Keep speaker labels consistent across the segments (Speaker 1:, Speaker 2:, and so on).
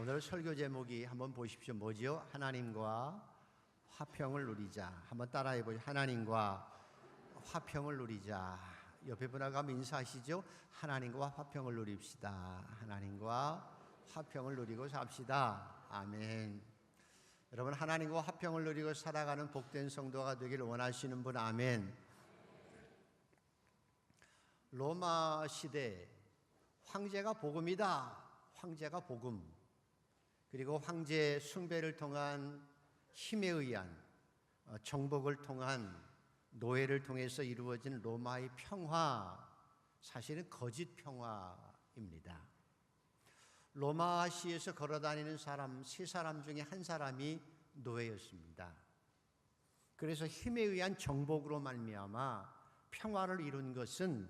Speaker 1: 오늘 설교 제목이 한번 보십시오. 뭐지요? 하나님과 화평을 누리자. 한번 따라해 보죠. 하나님과 화평을 누리자. 옆에 분하고 한번 인사하시죠. 하나님과 화평을 누립시다. 하나님과 화평을 누리고 삽시다. 아멘. 여러분, 하나님과 화평을 누리고 살아가는 복된 성도가 되길 원하시는 분, 아멘. 로마 시대 황제가 복음이다. 황제가 복음. 그리고 황제 숭배를 통한 힘에 의한 정복을 통한 노예를 통해서 이루어진 로마의 평화, 사실은 거짓 평화입니다. 로마시에서 걸어다니는 사람, 세 사람 중에 한 사람이 노예였습니다. 그래서 힘에 의한 정복으로 말미암아 평화를 이룬 것은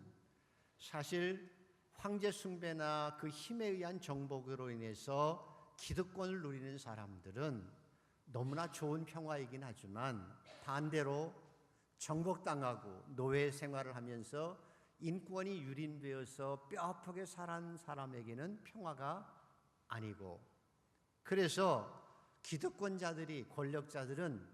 Speaker 1: 사실 황제 숭배나 그 힘에 의한 정복으로 인해서 기득권을 누리는 사람들은 너무나 좋은 평화이긴 하지만 반대로 정복당하고 노예 생활을 하면서 인권이 유린되어서 뼈아프게 살아난 사람에게는 평화가 아니고, 그래서 기득권자들이, 권력자들은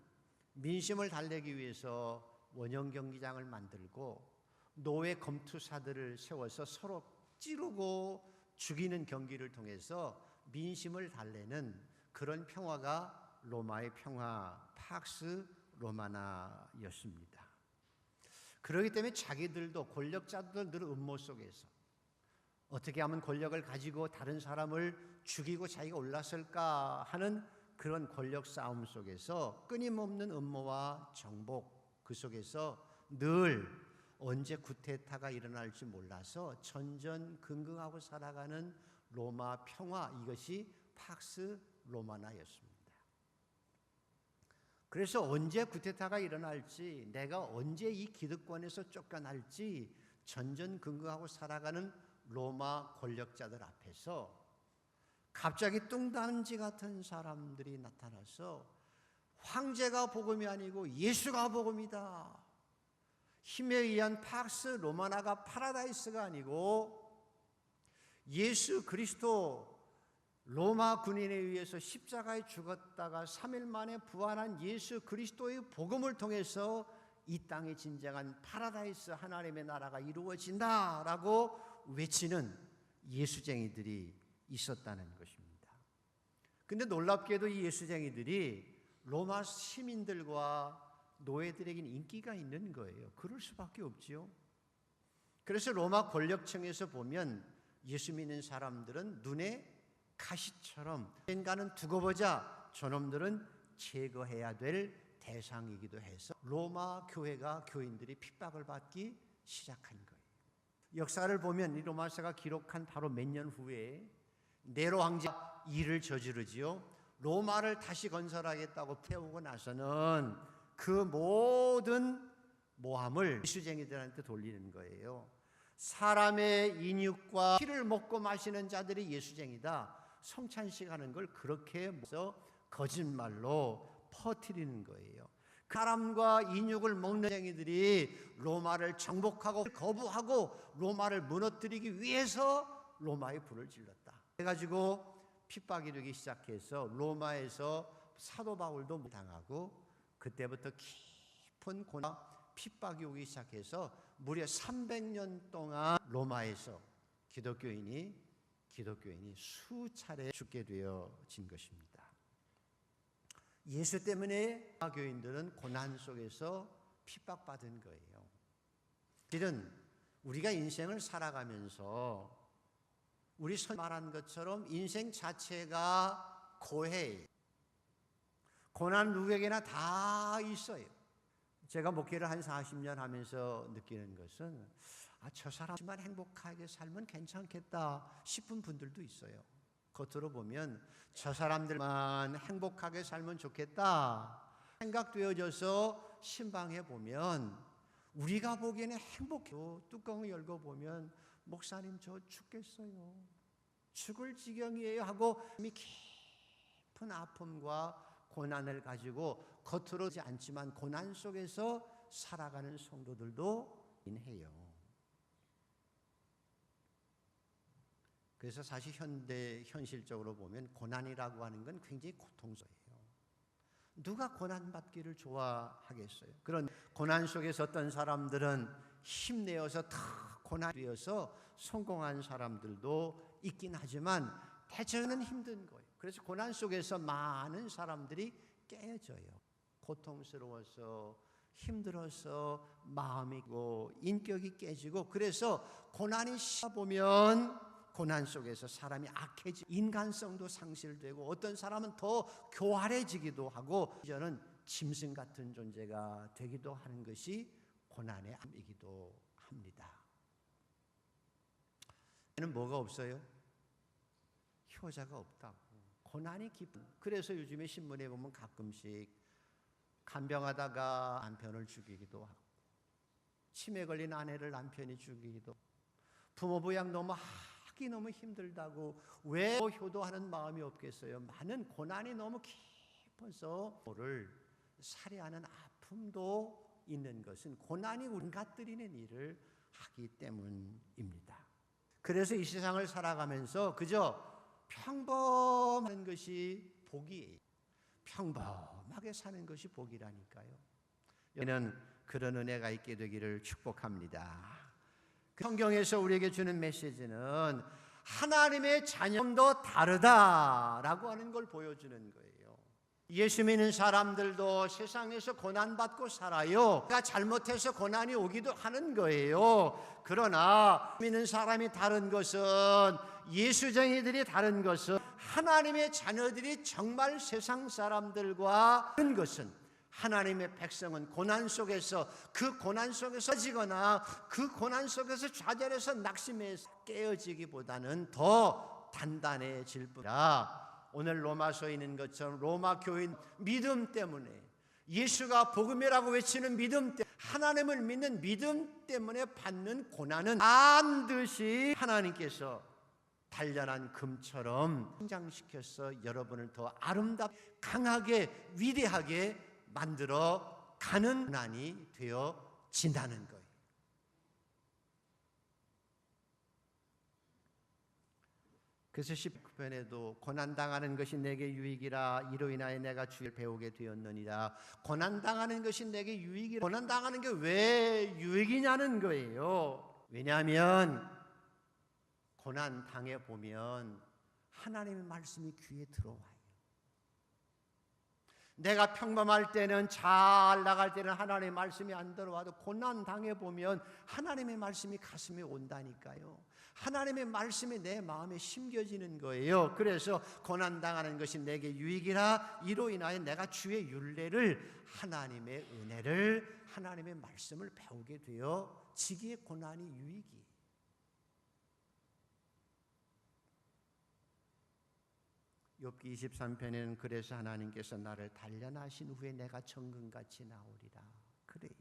Speaker 1: 민심을 달래기 위해서 원형 경기장을 만들고 노예 검투사들을 세워서 서로 찌르고 죽이는 경기를 통해서 민심을 달래는 그런 평화가 로마의 평화, 팍스 로마나였습니다. 그렇기 때문에 자기들도, 권력자들도 늘 음모 속에서 어떻게 하면 권력을 가지고 다른 사람을 죽이고 자기가 올랐을까 하는 그런 권력 싸움 속에서 끊임없는 음모와 정복, 그 속에서 늘 언제 쿠데타가 일어날지 몰라서 전전긍긍하고 살아가는 로마 평화, 이것이 팍스 로마나였습니다. 그래서 언제 쿠데타가 일어날지, 내가 언제 이 기득권에서 쫓겨날지 전전긍긍하고 살아가는 로마 권력자들 앞에서 갑자기 뚱딴지 같은 사람들이 나타나서 황제가 복음이 아니고 예수가 복음이다. 힘에 의한 팍스 로마나가 파라다이스가 아니고 예수 그리스도, 로마 군인에 의해서 십자가에 죽었다가 3일 만에 부활한 예수 그리스도의 복음을 통해서 이 땅에 진정한 파라다이스, 하나님의 나라가 이루어진다라고 외치는 예수쟁이들이 있었다는 것입니다. 근데 놀랍게도 이 예수쟁이들이 로마 시민들과 노예들에게는 인기가 있는 거예요. 그럴 수밖에 없지요. 그래서 로마 권력층에서 보면 예수 믿는 사람들은 눈에 가시처럼, 인간은 두고 보자, 저놈들은 제거해야 될 대상이기도 해서 로마 교회가, 교인들이 핍박을 받기 시작한 거예요. 역사를 보면 이 로마서가 기록한 바로 몇 년 후에 네로 황제가 일을 저지르지요. 로마를 다시 건설하겠다고 태우고 나서는 그 모든 모함을 예수쟁이들한테 돌리는 거예요. 사람의 인육과 피를 먹고 마시는 자들이 예수쟁이다. 성찬식 하는 걸 그렇게 해서 거짓말로 퍼뜨리는 거예요. 사람과 인육을 먹는 쟁이들이 로마를 정복하고 거부하고 로마를 무너뜨리기 위해서 로마에 불을 질렀다. 그래가지고 핍박이 되기 시작해서 로마에서 사도 바울도 당하고, 그때부터 깊은 고난, 핍박이 오기 시작해서 무려 300년 동안 로마에서 기독교인이 수차례 죽게 되어진 것입니다. 예수 때문에 교인들은 고난 속에서 핍박받은 거예요. 실은 우리가 인생을 살아가면서 우리 선 말한 것처럼 인생 자체가 고해, 고난 누구에게나 다 있어요. 제가 목회를 한 40년 하면서 느끼는 것은 저 사람만 행복하게 살면 괜찮겠다 싶은 분들도 있어요. 겉으로 보면 저 사람들만 행복하게 살면 좋겠다 생각되어져서 신방해 보면 우리가 보기에는 행복해요. 뚜껑을 열고 보면 목사님 저 죽겠어요, 죽을 지경이에요 하고 깊은 아픔과 고난을 가지고 겉으로 오지 않지만 고난 속에서 살아가는 성도들도 해요. 그래서 사실 현실적으로 보면 고난이라고 하는 건 굉장히 고통스러워요. 누가 고난받기를 좋아하겠어요? 그런 고난 속에서 어떤 사람들은 힘내어서 더 고난이어서 성공한 사람들도 있긴 하지만 대체는 힘든 거예요. 그래서 고난 속에서 많은 사람들이 깨져요. 고통스러워서 힘들어서 마음이고 인격이 깨지고, 그래서 고난이 시작보면 고난 속에서 사람이 악해지고 인간성도 상실되고 어떤 사람은 더 교활해지기도 하고 저는 짐승 같은 존재가 되기도 하는 것이 고난의 암이기도 합니다. 에는 뭐가 없어요? 효자가 없다고. 고난이 깊은. 그래서 요즘에 신문에 보면 가끔씩 간병하다가 남편을 죽이기도 하고, 치매 걸린 아내를 남편이 죽이기도 하고, 부모 부양 너무 힘들다고 왜 효도하는 마음이 없겠어요? 많은 고난이 너무 깊어서 모를 살해하는 아픔도 있는 것은 고난이 우리가뜨리는 일을 하기 때문입니다. 그래서 이 세상을 살아가면서 그저 평범한 것이 복이에요. 평범하게 사는 것이 복이라니까요. 여기는 그런 은혜가 있게 되기를 축복합니다. 성경에서 우리에게 주는 메시지는 하나님의 자녀도 다르다라고 하는 걸 보여주는 거예요. 예수 믿는 사람들도 세상에서 고난받고 살아요. 그가 잘못해서 고난이 오기도 하는 거예요. 그러나 믿는 사람이 다른 것은, 예수쟁이들이 다른 것은, 하나님의 자녀들이 정말 세상 사람들과 다른 것은, 하나님의 백성은 고난 속에서, 그 고난 속에서 지거나 그 고난 속에서 좌절해서 낙심해서 깨어지기보다는 더 단단해질 뿐이라, 오늘 로마서에 있는 것처럼 로마 교인 믿음 때문에, 예수가 복음이라고 외치는 믿음 때문에, 하나님을 믿는 믿음 때문에 받는 고난은 반드시 하나님께서 단련한 금처럼 성장시켜서 여러분을 더 아름답게, 강하게, 위대하게 만들어 가는 고난이 되어진다는 거예요. 그래서 19편에도 고난당하는 것이 내게 유익이라, 이로 인하여 내가 주를 배우게 되었느니라. 고난당하는 것이 내게 유익이라. 고난당하는 게 왜 유익이냐는 거예요. 왜냐하면 고난 당해보면 하나님의 말씀이 귀에 들어와요. 내가 평범할 때는, 잘 나갈 때는 하나님의 말씀이 안 들어와도 고난 당해보면 하나님의 말씀이 가슴에 온다니까요. 하나님의 말씀이 내 마음에 심겨지는 거예요. 그래서 고난 당하는 것이 내게 유익이라, 이로 인하여 내가 주의 율례를, 하나님의 은혜를, 하나님의 말씀을 배우게 되어 지기에 고난이 유익이. 욥기 23편에는 그래서 하나님께서 나를 단련하신 후에 내가 정금같이 나오리라. 그래요.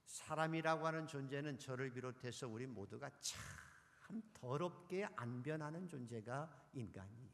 Speaker 1: 사람이라고 하는 존재는 저를 비롯해서 우리 모두가 참 더럽게 안 변하는 존재가 인간이에요.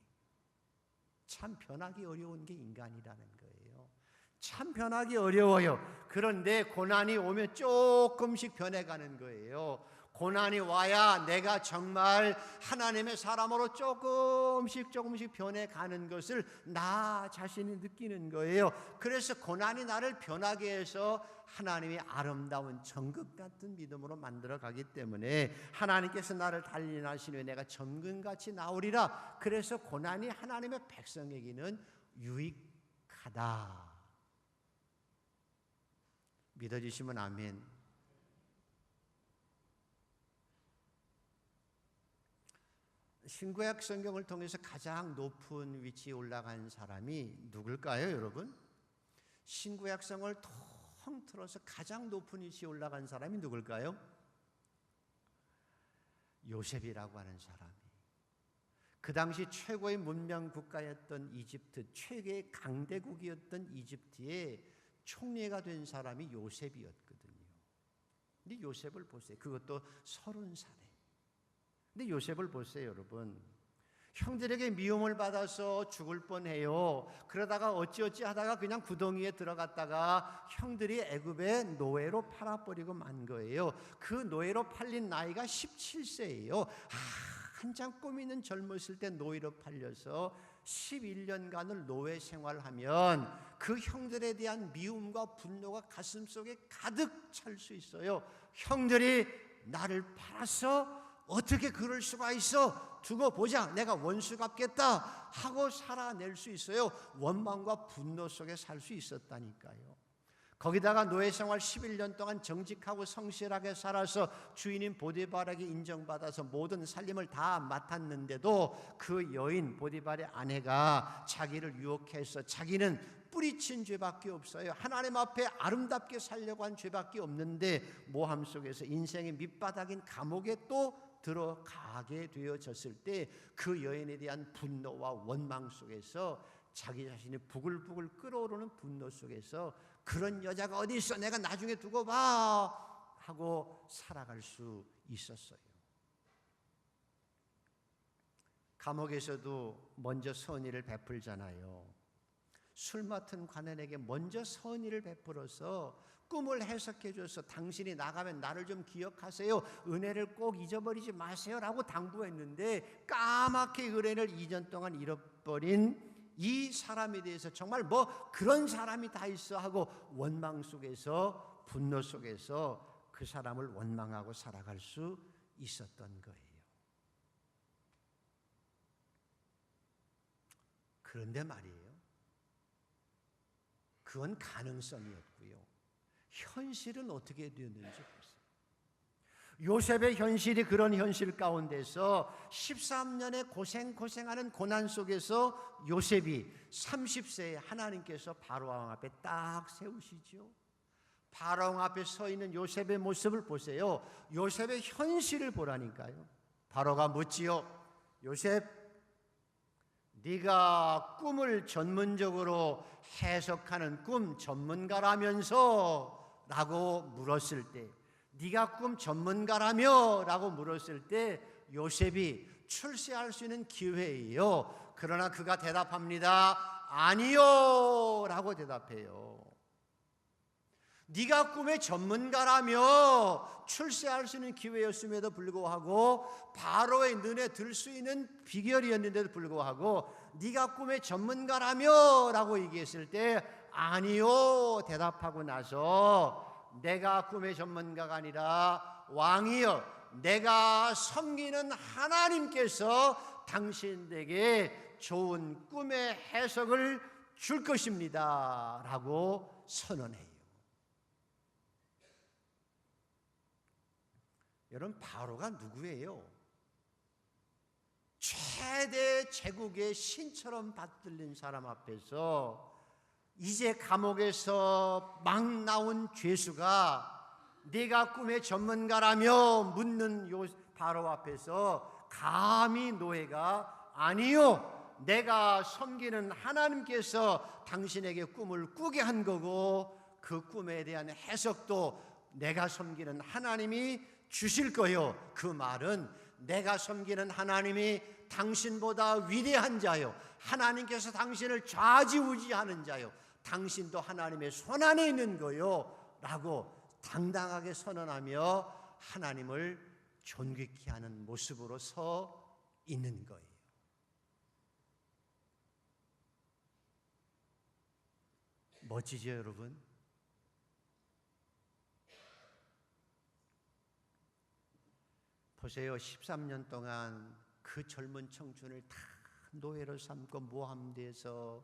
Speaker 1: 참 변하기 어려운 게 인간이라는 거예요. 참 변하기 어려워요. 그런데 고난이 오면 조금씩 변해가는 거예요. 고난이 와야 내가 정말 하나님의 사람으로 조금씩 변해가는 것을 나 자신이 느끼는 거예요. 그래서 고난이 나를 변하게 해서 하나님의 아름다운 정금 같은 믿음으로 만들어가기 때문에 하나님께서 나를 단련하신 후에 내가 정금같이 나오리라. 그래서 고난이 하나님의 백성에게는 유익하다. 믿어주시면 아멘. 신구약 성경을 통해서 가장 높은 위치에 올라간 사람이 누굴까요, 여러분? 신구약 성을 통틀어서 가장 높은 위치에 올라간 사람이 누굴까요? 요셉이라고 하는 사람이. 그 당시 최고의 문명 국가였던 이집트, 최고의 강대국이었던 이집트의 총리가 된 사람이 요셉이었거든요. 근데 요셉을 보세요. 그것도 30살에. 근데 요셉을 보세요, 여러분. 형들에게 미움을 받아서 죽을 뻔해요. 그러다가 어찌어찌 하다가 그냥 구덩이에 들어갔다가 형들이 애굽의 노예로 팔아버리고 만 거예요. 그 노예로 팔린 나이가 17세예요. 한참 꾸미는 젊었을 때 노예로 팔려서 11년간을 노예 생활하면 그 형들에 대한 미움과 분노가 가슴속에 가득 찰 수 있어요. 형들이 나를 팔아서 어떻게 그럴 수가 있어? 두고 보자. 내가 원수 갚겠다 하고 살아낼 수 있어요. 원망과 분노 속에 살 수 있었다니까요. 거기다가 노예 생활 11년 동안 정직하고 성실하게 살아서 주인인 보디발에게 인정받아서 모든 살림을 다 맡았는데도 그 여인 보디발의 아내가 자기를 유혹해서 자기는 뿌리친 죄밖에 없어요. 하나님 앞에 아름답게 살려고 한 죄밖에 없는데 모함 속에서 인생의 밑바닥인 감옥에 또 들어가게 되어졌을 때 그 여인에 대한 분노와 원망 속에서 자기 자신이 부글부글 끓어오르는 분노 속에서 그런 여자가 어디 있어? 내가 나중에 두고 봐 하고 살아갈 수 있었어요. 감옥에서도 먼저 선의를 베풀잖아요. 술 맡은 관원에게 먼저 선의를 베풀어서 꿈을 해석해줘서 당신이 나가면 나를 좀 기억하세요. 은혜를 꼭 잊어버리지 마세요 라고 당부했는데 까맣게 은혜를 2년 동안 잃어버린 이 사람에 대해서 정말 뭐 그런 사람이 다 있어 하고 원망 속에서 분노 속에서 그 사람을 원망하고 살아갈 수 있었던 거예요. 그런데 말이에요, 그건 가능성이었고요. 현실은 어떻게 되었는지 보세요. 요셉의 현실이 그런 현실 가운데서 13년의 고생하는 고난 속에서 요셉이 30세에 하나님께서 바로왕 앞에 딱 세우시죠. 바로왕 앞에 서 있는 요셉의 모습을 보세요. 요셉의 현실을 보라니까요. 바로가 묻지요. 요셉, 네가 꿈을 전문적으로 해석하는 꿈 전문가라면서 라고 물었을 때, 네가 꿈 전문가라며 라고 물었을 때 요셉이 출세할 수 있는 기회예요. 그러나 그가 대답합니다. 아니요 라고 대답해요. 네가 꿈의 전문가라며 출세할 수 있는 기회였음에도 불구하고 바로의 눈에 들 수 있는 비결이었는데도 불구하고 네가 꿈의 전문가라며 라고 얘기했을 때 아니요 대답하고 나서 내가 꿈의 전문가가 아니라 왕이여 내가 섬기는 하나님께서 당신에게 좋은 꿈의 해석을 줄 것입니다 라고 선언해요. 여러분, 바로가 누구예요? 최대 제국의 신처럼 받들린 사람 앞에서 이제 감옥에서 막 나온 죄수가 네가 꿈의 전문가라며 묻는 바로 앞에서 감히 노예가 아니요 내가 섬기는 하나님께서 당신에게 꿈을 꾸게 한 거고 그 꿈에 대한 해석도 내가 섬기는 하나님이 주실 거요. 그 말은 내가 섬기는 하나님이 당신보다 위대한 자요, 하나님께서 당신을 좌지우지하는 자요, 당신도 하나님의 손안에 있는 거요 라고 당당하게 선언하며 하나님을 존귀케 하는 모습으로 서 있는 거예요. 멋지죠 여러분? 보세요. 13년 동안 그 젊은 청춘을 다 노예로 삼고 모함돼서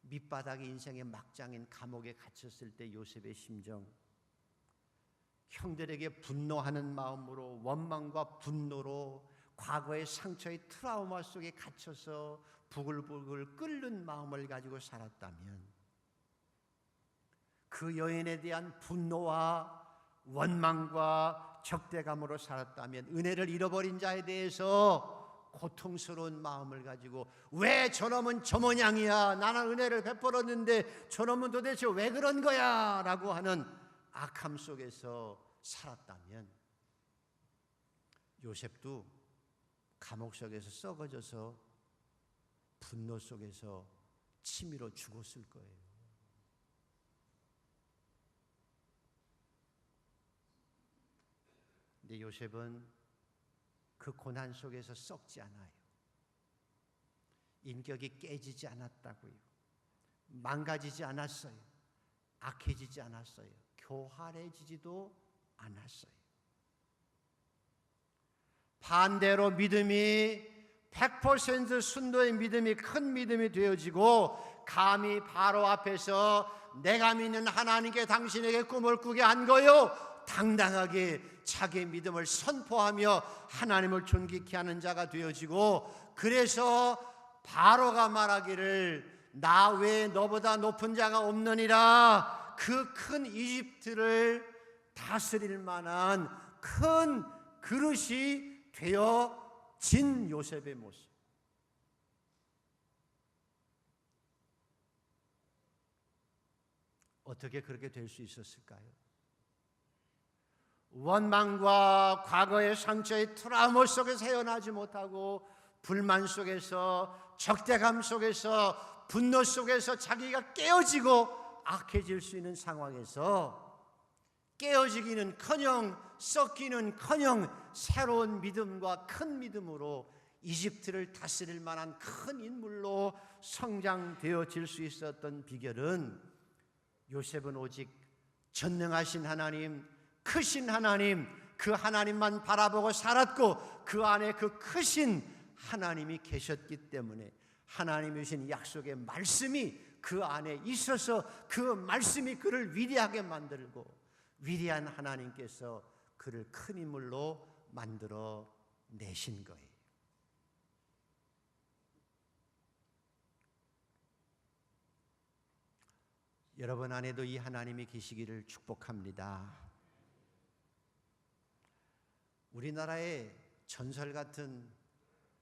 Speaker 1: 밑바닥 인생의 막장인 감옥에 갇혔을 때 요셉의 심정, 형들에게 분노하는 마음으로 원망과 분노로 과거의 상처의 트라우마 속에 갇혀서 부글부글 끓는 마음을 가지고 살았다면 그 여인에 대한 분노와 원망과 적대감으로 살았다면 은혜를 잃어버린 자에 대해서 고통스러운 마음을 가지고 왜 저놈은 저 모양이야, 나는 은혜를 베풀었는데 저놈은 도대체 왜 그런 거야 라고 하는 악함 속에서 살았다면 요셉도 감옥 속에서 썩어져서 분노 속에서 치밀어 죽었을 거예요. 근데 요셉은 그 고난 속에서 썩지 않아요. 인격이 깨지지 않았다고요. 망가지지 않았어요. 악해지지 않았어요. 교활해지지도 않았어요. 반대로 믿음이 100% 순도의 믿음이 큰 믿음이 되어지고 감히 바로 앞에서 내가 믿는 하나님께 당신에게 꿈을 꾸게 한 거요, 당당하게 자기의 믿음을 선포하며 하나님을 존귀케 하는 자가 되어지고, 그래서 바로가 말하기를 나 외에 너보다 높은 자가 없느니라, 그 큰 이집트를 다스릴 만한 큰 그릇이 되어진 요셉의 모습. 어떻게 그렇게 될 수 있었을까요? 원망과 과거의 상처의 트라우마 속에서 헤어나지 못하고 불만 속에서, 적대감 속에서, 분노 속에서 자기가 깨어지고 악해질 수 있는 상황에서 깨어지기는커녕 썩기는커녕 새로운 믿음과 큰 믿음으로 이집트를 다스릴 만한 큰 인물로 성장되어질 수 있었던 비결은, 요셉은 오직 전능하신 하나님, 크신 하나님, 그 하나님만 바라보고 살았고 그 안에 그 크신 하나님이 계셨기 때문에 하나님이 주신 약속의 말씀이 그 안에 있어서 그 말씀이 그를 위대하게 만들고 위대한 하나님께서 그를 큰 인물로 만들어 내신 거예요. 여러분 안에도 이 하나님이 계시기를 축복합니다. 우리나라에 전설 같은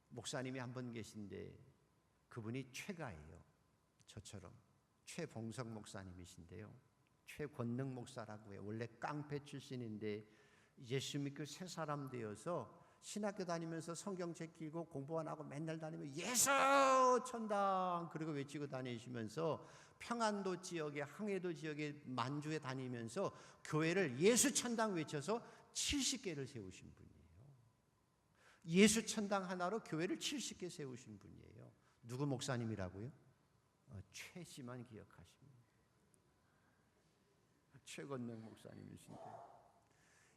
Speaker 1: 목사님이 한 분 계신데 그분이 최가예요. 저처럼 최봉석 목사님이신데요. 최권능 목사라고 해요. 원래 깡패 출신인데 예수 믿고 새 사람 되어서 신학교 다니면서 성경 제끼고 공부 안 하고 맨날 다니면 예수 천당 그리고 외치고 다니시면서 평안도 지역에, 항해도 지역에 만주에 다니면서 교회를 예수 천당 외쳐서 70개를 세우신 분이에요. 예수 천당 하나로 교회를 70개 세우신 분이에요. 누구 목사님이라고요? 최씨만 기억하십니다. 최건능 목사님이신데,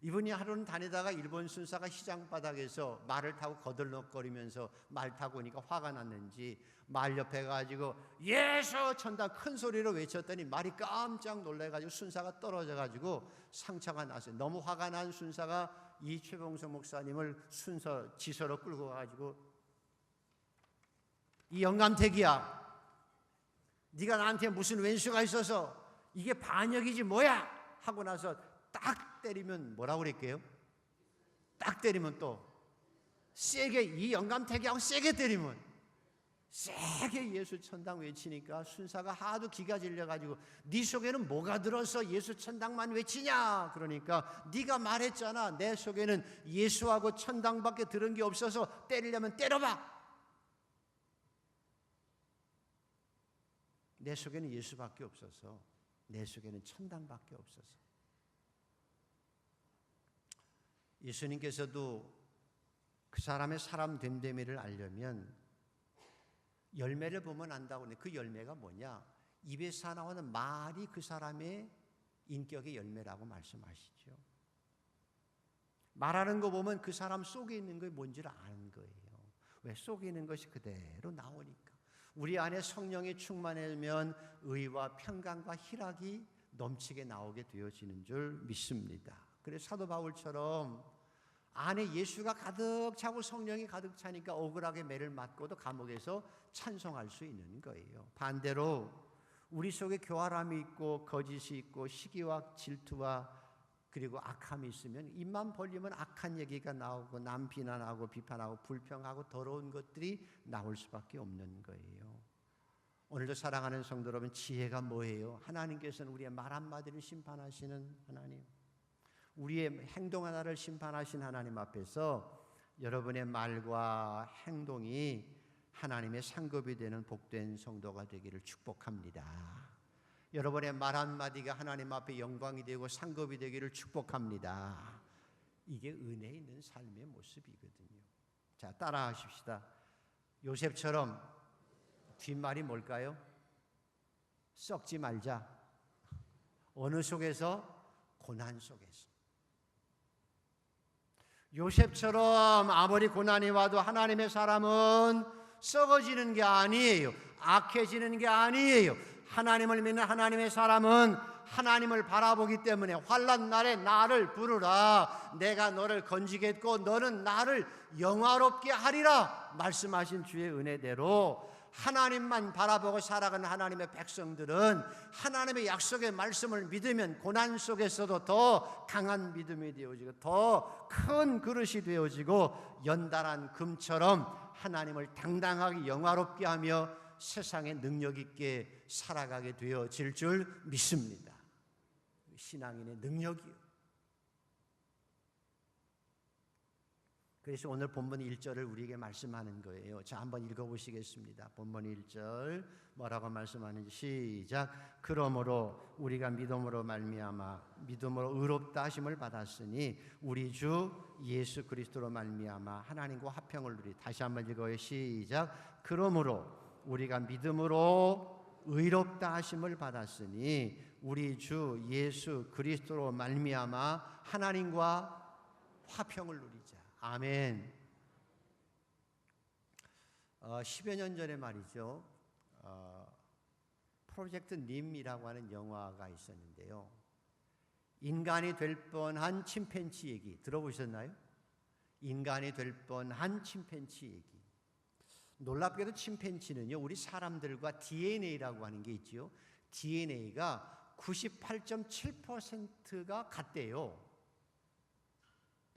Speaker 1: 이분이 하루는 다니다가 일본 순사가 시장 바닥에서 말을 타고 거들먹거리면서 말 타고 오니까 화가 났는지 말 옆에 가지고 예수 천당 큰 소리로 외쳤더니 말이 깜짝 놀래가지고 순사가 떨어져가지고 상처가 났어요. 너무 화가 난 순사가 이 최봉석 목사님을 순서 지서로 끌고 가가지고, 이 영감택이야, 네가 나한테 무슨 왼수가 있어서 이게 반역이지 뭐야 하고 나서 딱 때리면 뭐라고 그럴게요? 딱 때리면 또 세게, 이 영감택이하고 세게 때리면 세게 예수 천당 외치니까 순사가 하도 기가 질려가지고 네 속에는 뭐가 들어서 예수 천당만 외치냐 그러니까, 네가 말했잖아, 내 속에는 예수하고 천당밖에 들은 게 없어서 때리려면 때려봐. 내 속에는 예수밖에 없어서, 내 속에는 천당밖에 없어서. 예수님께서도 그 사람의 사람 됨됨이를 알려면 열매를 보면 안다고 하는데, 그 열매가 뭐냐? 입에서 나오는 말이 그 사람의 인격의 열매라고 말씀하시죠. 말하는 거 보면 그 사람 속에 있는 게 뭔지를 아는 거예요. 왜? 속에 있는 것이 그대로 나오니까. 우리 안에 성령이 충만하면 의와 평강과 희락이 넘치게 나오게 되어지는 줄 믿습니다. 그래서 사도 바울처럼 안에 예수가 가득 차고 성령이 가득 차니까 억울하게 매를 맞고도 감옥에서 찬송할 수 있는 거예요. 반대로 우리 속에 교활함이 있고 거짓이 있고 시기와 질투와 그리고 악함이 있으면 입만 벌리면 악한 얘기가 나오고 남 비난하고 비판하고 불평하고 더러운 것들이 나올 수밖에 없는 거예요. 오늘도 사랑하는 성도 여러분, 지혜가 뭐예요? 하나님께서는 우리의 말 한마디를 심판하시는 하나님, 우리의 행동 하나를 심판하신 하나님 앞에서 여러분의 말과 행동이 하나님의 상급이 되는 복된 성도가 되기를 축복합니다. 여러분의 말 한마디가 하나님 앞에 영광이 되고 상급이 되기를 축복합니다. 이게 은혜 있는 삶의 모습이거든요. 자, 따라하십시다. 요셉처럼 뒷말이 뭘까요? 썩지 말자. 어느 속에서? 고난 속에서. 요셉처럼 아무리 고난이 와도 하나님의 사람은 썩어지는 게 아니에요. 악해지는 게 아니에요. 하나님을 믿는 하나님의 사람은 하나님을 바라보기 때문에 환난 날에 나를 부르라. 내가 너를 건지겠고 너는 나를 영화롭게 하리라. 말씀하신 주의 은혜대로 하나님만 바라보고 살아가는 하나님의 백성들은 하나님의 약속의 말씀을 믿으면 고난 속에서도 더 강한 믿음이 되어지고 더 큰 그릇이 되어지고 연단한 금처럼 하나님을 당당하게 영화롭게 하며 세상에 능력 있게 살아가게 되어질 줄 믿습니다. 신앙인의 능력이요. 그래서 오늘 본문 1절을 우리에게 말씀하는 거예요. 자, 한번 읽어보시겠습니다. 본문 1절 뭐라고 말씀하는지 시작. 그러므로 우리가 믿음으로 말미암아 믿음으로 의롭다 하심을 받았으니 우리 주 예수 그리스도로 말미암아 하나님과 화평을 누리. 다시 한번 읽어요. 시작. 그러므로 우리가 믿음으로 의롭다 하심을 받았으니 우리 주 예수 그리스도로 말미암아 하나님과 화평을 누리자. 아멘. 10여 년 전에 말이죠. 프로젝트 님이라고 하는 영화가 있었는데요. 인간이 될 뻔한 침팬지 얘기 들어보셨나요? 인간이 될 뻔한 침팬지 얘기. 놀랍게도 침팬지는요, 우리 사람들과 DNA라고 하는 게 있죠. DNA가 98.7%가 같대요.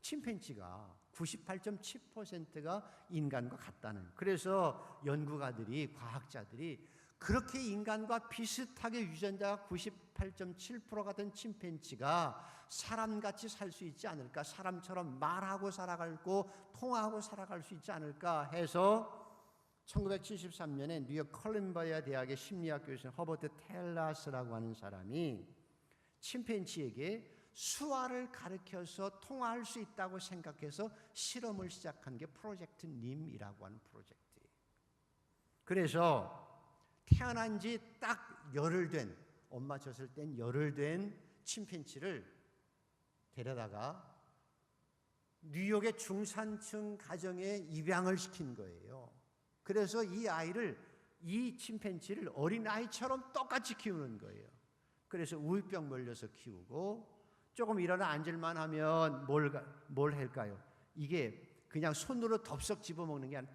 Speaker 1: 침팬지가 98.7%가 인간과 같다는. 그래서 연구가들이, 과학자들이 그렇게 인간과 비슷하게 유전자가 98.7%가 된 침팬지가 사람같이 살 수 있지 않을까, 사람처럼 말하고 살아가고 통화하고 살아갈 수 있지 않을까 해서 1973년에 뉴욕 컬럼비아 대학의 심리학 교수인 허버트 텔라스라고 하는 사람이 침팬지에게 수화를 가르쳐서 통화할 수 있다고 생각해서 실험을 시작한 게 프로젝트 님이라고 하는 프로젝트예요. 그래서 태어난 지 딱 열흘 된, 엄마 젖을 땐 열흘 된 침팬지를 데려다가 뉴욕의 중산층 가정에 입양을 시킨 거예요. 그래서 이 침팬지를 어린아이처럼 똑같이 키우는 거예요. 그래서 우유병 몰려서 키우고 조금 일어나 앉을만 하면 뭘 할까요? 이게 그냥 손으로 덥석 집어먹는 게 아니라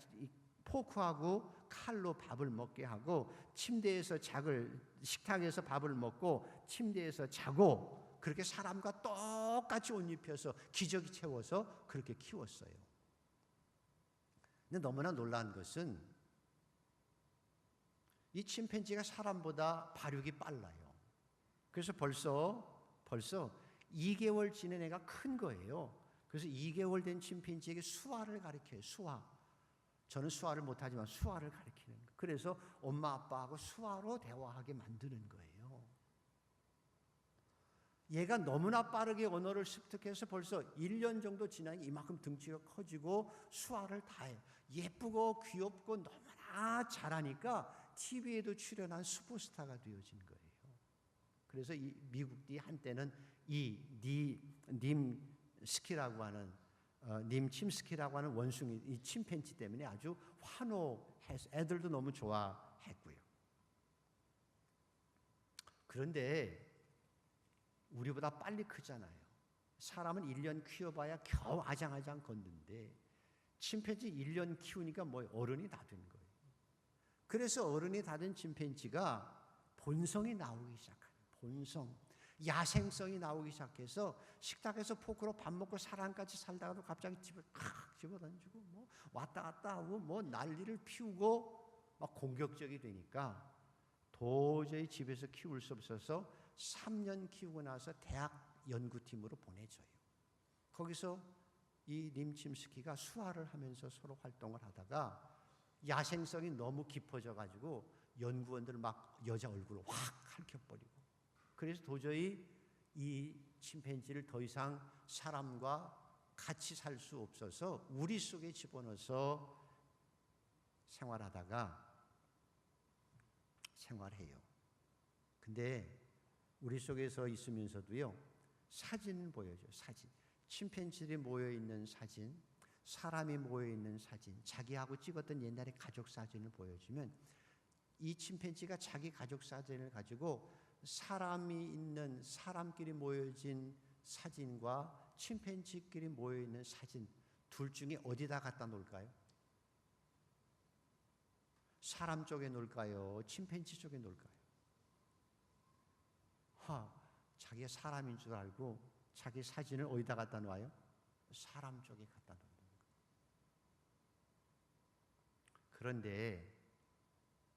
Speaker 1: 포크하고 칼로 밥을 먹게 하고 식탁에서 밥을 먹고 침대에서 자고 그렇게 사람과 똑같이 옷 입혀서 기저귀 채워서 그렇게 키웠어요. 근데 너무나 놀라운 것은 이 침팬지가 사람보다 발육이 빨라요. 그래서 벌써 2개월 지낸 애가 큰 거예요. 그래서 2개월 된 침팬지에게 수화를 가르쳐요. 수화. 저는 수화를 못하지만 수화를 가르치는 거예요. 그래서 엄마 아빠하고 수화로 대화하게 만드는 거예요. 얘가 너무나 빠르게 언어를 습득해서 벌써 1년 정도 지나니 이만큼 등치가 커지고 수화를 다 해요. 예쁘고 귀엽고 너무나 잘하니까 TV에도 출연한 슈퍼스타가 되어진 거예요. 그래서 이 미국이 한때는 이 님스키라고 하는 님침스키라고 하는 원숭이, 이 침팬지 때문에 아주 환호해서 애들도 너무 좋아했고요. 그런데 우리보다 빨리 크잖아요. 사람은 1년 키워봐야 겨우 아장아장 걷는데 침팬지 1년 키우니까 뭐 어른이 다 된 거예요. 그래서 어른이 다 된 침팬지가 본성이 나오기 시작해요. 본성, 야생성이 나오기 시작해서 식탁에서 포크로 밥 먹고 사람같이 살다가도 갑자기 집을 칵 집어던지고 뭐 왔다 갔다 하고 뭐 난리를 피우고 막 공격적이 되니까 도저히 집에서 키울 수 없어서 3년 키우고 나서 대학 연구팀으로 보내줘요. 거기서 이 님침스키가 수화를 하면서 서로 활동을 하다가 야생성이 너무 깊어져 가지고 연구원들 막 여자 얼굴을 확 핥혀버리고, 그래서 도저히 이 침팬지를 더 이상 사람과 같이 살 수 없어서 우리 속에 집어넣어서 생활해요. 근데 우리 속에서 있으면서도요, 사진 보여줘요. 사진. 침팬지들이 모여있는 사진, 사람이 모여있는 사진, 자기하고 찍었던 옛날의 가족 사진을 보여주면 이 침팬지가 자기 가족 사진을 가지고 사람끼리 모여진 사진과 침팬지끼리 모여있는 사진 둘 중에 어디다 갖다 놓을까요? 사람 쪽에 놓을까요? 침팬지 쪽에 놓을까요? 자기가 사람인 줄 알고 자기 사진을 어디다 갖다 놔요? 사람 쪽에 갖다 놓는 거예요. 그런데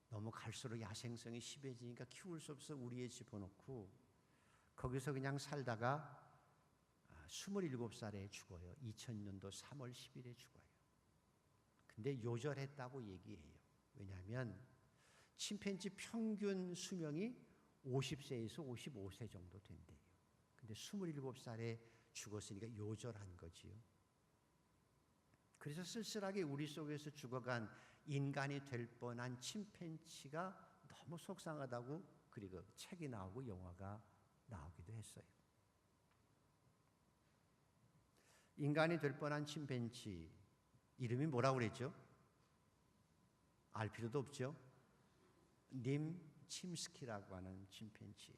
Speaker 1: 너무 갈수록 야생성이 심해지니까 키울 수 없어 우리에 집어넣고 거기서 그냥 살다가 27살에 죽어요. 2000년도 3월 10일에 죽어요. 근데 요절했다고 얘기해요. 왜냐하면 침팬지 평균 수명이 50세에서 55세 정도 된대요. 근데 27살에 죽었으니까 요절한 거지요. 그래서 쓸쓸하게 우리 속에서 죽어간 인간이 될 뻔한 침팬지가 너무 속상하다고, 그리고 책이 나오고 영화가 나오기도 했어요. 인간이 될 뻔한 침팬지 이름이 뭐라고 그랬죠? 알 필요도 없죠. 님 침스키라고 하는 침팬지.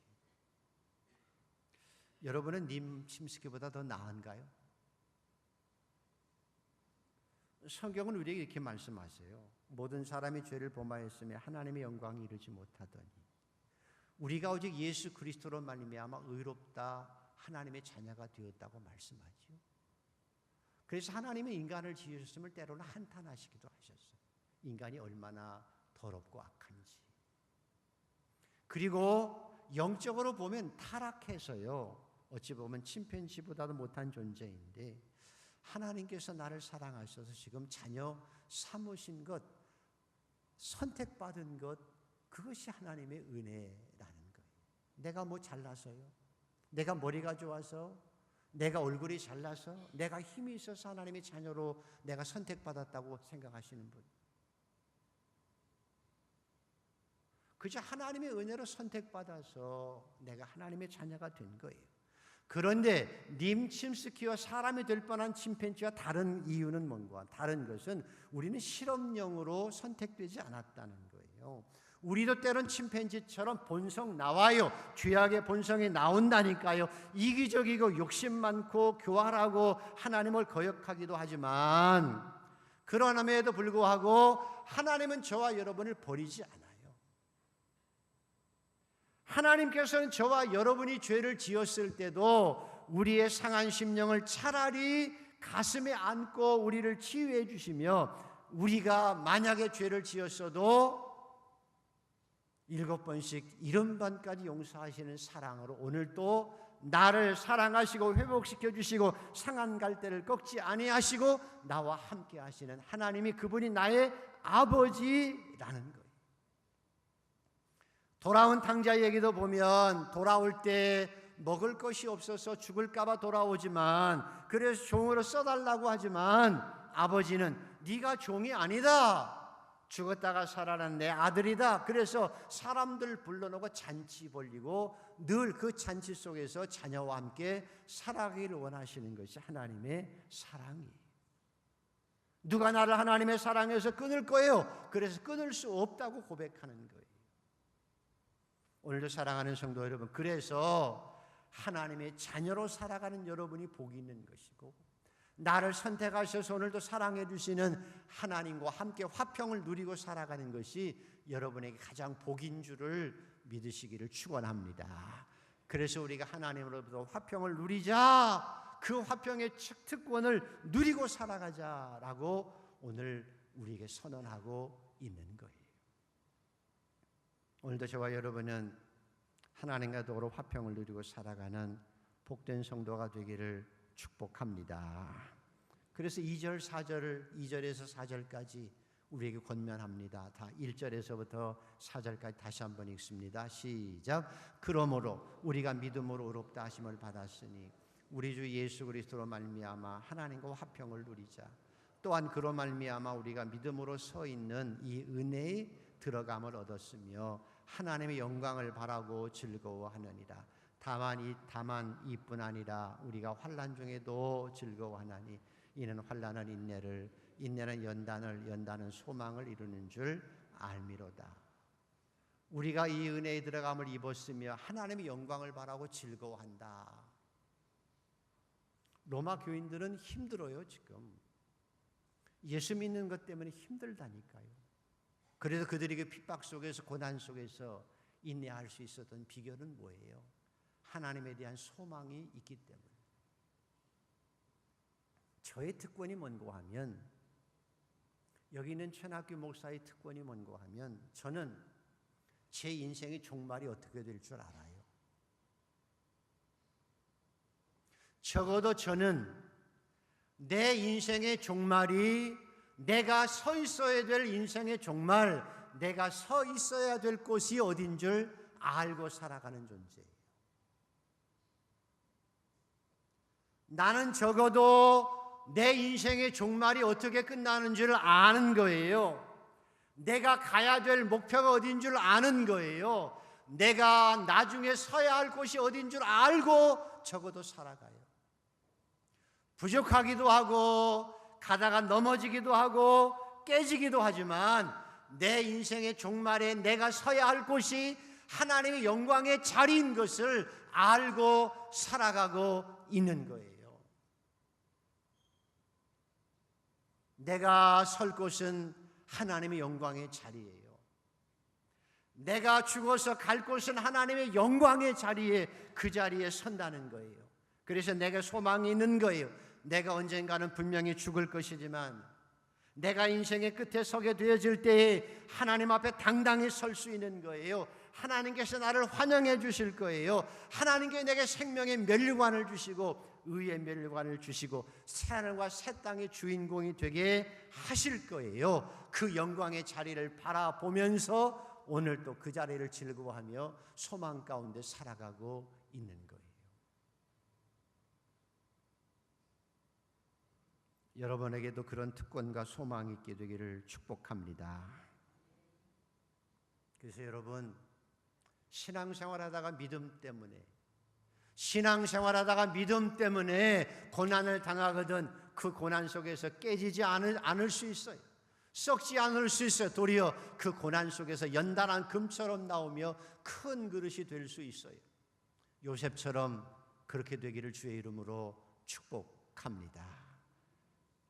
Speaker 1: 여러분은 님 침스키보다 더 나은가요? 성경은 우리에게 이렇게 말씀하세요. 모든 사람이 죄를 범하였으며 하나님의 영광이 이르지 못하더니 우리가 오직 예수 그리스도로 말미암아 의롭다 하나님의 자녀가 되었다고 말씀하지요. 그래서 하나님은 인간을 지으셨음을 때로는 한탄하시기도 하셨어요. 인간이 얼마나 더럽고 악한지. 그리고 영적으로 보면 타락해서요, 어찌 보면 침팬지보다도 못한 존재인데 하나님께서 나를 사랑하셔서 지금 자녀 삼으신 것, 선택받은 것, 그것이 하나님의 은혜라는 거예요. 내가 뭐 잘나서요? 내가 머리가 좋아서? 내가 얼굴이 잘나서? 내가 힘이 있어서 하나님의 자녀로 내가 선택받았다고 생각하시는 분? 그저 하나님의 은혜로 선택받아서 내가 하나님의 자녀가 된 거예요. 그런데 님 침스키와 사람이 될 뻔한 침팬지와 다른 이유는 뭔가? 다른 것은 우리는 실험용으로 선택되지 않았다는 거예요. 우리도 때론 침팬지처럼 본성 나와요. 죄악의 본성이 나온다니까요. 이기적이고 욕심 많고 교활하고 하나님을 거역하기도 하지만 그러함에도 불구하고 하나님은 저와 여러분을 버리지 않아요. 하나님께서는 저와 여러분이 죄를 지었을 때도 우리의 상한 심령을 차라리 가슴에 안고 우리를 치유해 주시며, 우리가 만약에 죄를 지었어도 7번씩 70번까지 용서하시는 사랑으로 오늘도 나를 사랑하시고 회복시켜 주시고 상한 갈대를 꺾지 아니하시고 나와 함께 하시는 하나님이, 그분이 나의 아버지라는 거예요. 돌아온 탕자 얘기도 보면 돌아올 때 먹을 것이 없어서 죽을까봐 돌아오지만, 그래서 종으로 써달라고 하지만 아버지는 네가 종이 아니다, 죽었다가 살아난 내 아들이다. 그래서 사람들 불러놓고 잔치 벌리고 늘 그 잔치 속에서 자녀와 함께 살아가기를 원하시는 것이 하나님의 사랑이에요. 누가 나를 하나님의 사랑에서 끊을 거예요? 그래서 끊을 수 없다고 고백하는 거예요. 오늘도 사랑하는 성도 여러분, 그래서 하나님의 자녀로 살아가는 여러분이 복이 있는 것이고, 나를 선택하셔서 오늘도 사랑해 주시는 하나님과 함께 화평을 누리고 살아가는 것이 여러분에게 가장 복인 줄을 믿으시기를 축원합니다. 그래서 우리가 하나님으로부터 화평을 누리자, 그 화평의 특권을 누리고 살아가자라고 오늘 우리에게 선언하고 있는 거예요. 오늘도 저와 여러분은 하나님과 더불어 화평을 누리고 살아가는 복된 성도가 되기를 축복합니다. 그래서 2절, 4절을 2절에서 4절까지 우리에게 권면합니다. 다 1절에서부터 4절까지 다시 한번 읽습니다. 시작. 그러므로 우리가 믿음으로 의롭다 하심을 받았으니 우리 주 예수 그리스도로 말미암아 하나님과 화평을 누리자. 또한 그로 말미암아 우리가 믿음으로 서 있는 이 은혜의 들어감을 얻었으며 하나님의 영광을 바라고 즐거워하느니라. 다만 이뿐 아니라 우리가 환난 중에도 즐거워하나니 이는 환난은 인내를, 인내는 연단을, 연단은 소망을 이루는 줄 알미로다. 우리가 이 은혜의 들어감을 입었으며 하나님의 영광을 바라고 즐거워한다. 로마 교인들은 힘들어요. 지금 예수 믿는 것 때문에 힘들다니까요. 그래서 그들이 그 핍박 속에서, 고난 속에서 인내할 수 있었던 비결은 뭐예요? 하나님에 대한 소망이 있기 때문에. 저의 특권이 뭔고 하면, 여기 있는 최낙규 목사의 특권이 뭔고 하면, 저는 제 인생의 종말이 어떻게 될 줄 알아요. 적어도 저는 내 인생의 종말이, 내가 서 있어야 될 인생의 종말, 내가 서 있어야 될 곳이 어딘 줄 알고 살아가는 존재예요. 나는 적어도 내 인생의 종말이 어떻게 끝나는 줄 아는 거예요. 내가 가야 될 목표가 어딘 줄 아는 거예요. 내가 나중에 서야 할 곳이 어딘 줄 알고 적어도 살아가요. 부족하기도 하고 가다가 넘어지기도 하고 깨지기도 하지만 내 인생의 종말에 내가 서야 할 곳이 하나님의 영광의 자리인 것을 알고 살아가고 있는 거예요. 내가 설 곳은 하나님의 영광의 자리예요. 내가 죽어서 갈 곳은 하나님의 영광의 자리에, 그 자리에 선다는 거예요. 그래서 내가 소망이 있는 거예요. 내가 언젠가는 분명히 죽을 것이지만 내가 인생의 끝에 서게 되어질 때에 하나님 앞에 당당히 설 수 있는 거예요. 하나님께서 나를 환영해 주실 거예요. 하나님께 내게 생명의 면류관을 주시고 의의 면류관을 주시고 새하늘과 새 땅의 주인공이 되게 하실 거예요. 그 영광의 자리를 바라보면서 오늘 또 그 자리를 즐거워하며 소망 가운데 살아가고 있는 거예요. 여러분에게도 그런 특권과 소망이 있게 되기를 축복합니다. 그래서 여러분, 신앙생활하다가 믿음 때문에 고난을 당하거든 그 고난 속에서 깨지지 않을 수 있어요. 썩지 않을 수 있어요. 도리어 그 고난 속에서 연단한 금처럼 나오며 큰 그릇이 될 수 있어요. 요셉처럼 그렇게 되기를 주의 이름으로 축복합니다.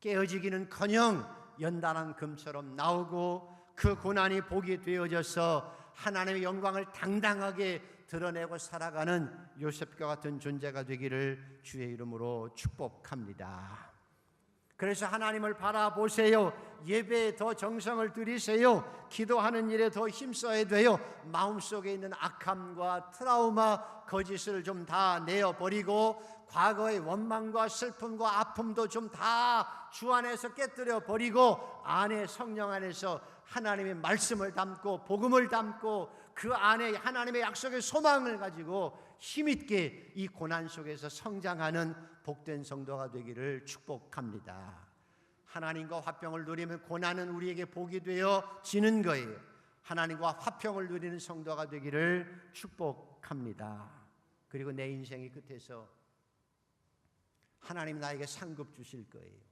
Speaker 1: 깨어지기는커녕 연단한 금처럼 나오고 그 고난이 복이 되어져서 하나님의 영광을 당당하게 드러내고 살아가는 요셉과 같은 존재가 되기를 주의 이름으로 축복합니다. 그래서 하나님을 바라보세요. 예배에 더 정성을 들이세요. 기도하는 일에 더 힘써야 돼요. 마음속에 있는 악함과 트라우마, 거짓을 좀 다 내어버리고 과거의 원망과 슬픔과 아픔도 좀 다 주 안에서 깨뜨려 버리고 안에 성령 안에서 하나님의 말씀을 담고 복음을 담고 그 안에 하나님의 약속의 소망을 가지고 힘있게 이 고난 속에서 성장하는 복된 성도가 되기를 축복합니다. 하나님과 화평을 누리면 고난은 우리에게 복이 되어지는 거예요. 하나님과 화평을 누리는 성도가 되기를 축복합니다. 그리고 내 인생의 끝에서 하나님 나에게 상급 주실 거예요.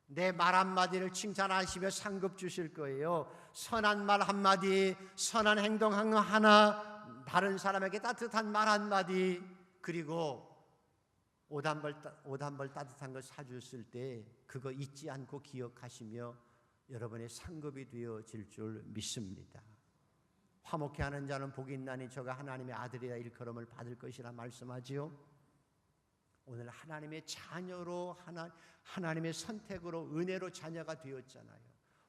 Speaker 1: 내 말 한마디를 칭찬하시며 상급 주실 거예요. 선한 말 한마디, 선한 행동 하나, 다른 사람에게 따뜻한 말 한마디, 그리고 옷 한 벌 따뜻한 걸 사줬을 때 그거 잊지 않고 기억하시며 여러분의 상급이 되어질 줄 믿습니다. 화목해 하는 자는 복이 있나니 저가 하나님의 아들이라 일컬음을 받을 것이라 말씀하지요. 오늘 하나님의 자녀로 하나님의 선택으로 은혜로 자녀가 되었잖아요.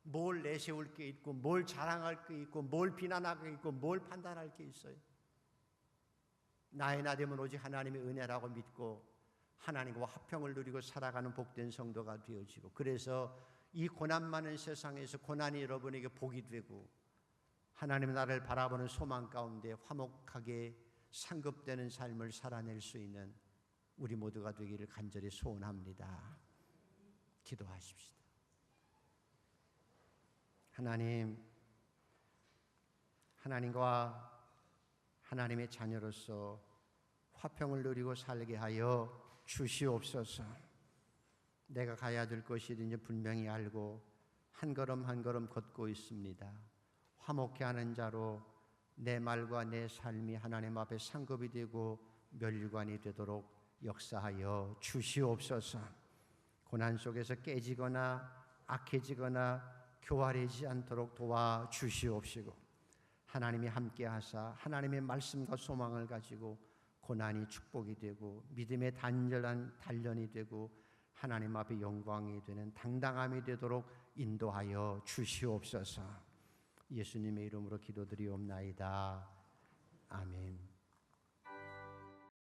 Speaker 1: 뭘 내세울 게 있고 뭘 자랑할 게 있고 뭘 비난할 게 있고 뭘 판단할 게 있어요. 나의 나됨은 오직 하나님의 은혜라고 믿고 하나님과 화평을 누리고 살아가는 복된 성도가 되어지고, 그래서 이 고난 많은 세상에서 고난이 여러분에게 복이 되고 하나님의 나라를 바라보는 소망 가운데 화목하게 상급되는 삶을 살아낼 수 있는 우리 모두가 되기를 간절히 소원합니다. 기도하십시다. 하나님과 하나님의 자녀로서 화평을 누리고 살게 하여 주시옵소서. 내가 가야 될 것이 이제 분명히 알고 한 걸음 한 걸음 걷고 있습니다. 화목해 하는 자로 내 말과 내 삶이 하나님 앞에 상급이 되고 면류관이 되도록 역사하여 주시옵소서. 고난 속에서 깨지거나 악해지거나 교활해지지 않도록 도와주시옵시고 하나님이 함께하사 하나님의 말씀과 소망을 가지고 고난이 축복이 되고 믿음의 단절한 단련이 되고 하나님 앞에 영광이 되는 당당함이 되도록 인도하여 주시옵소서. 예수님의 이름으로 기도드리옵나이다. 아멘.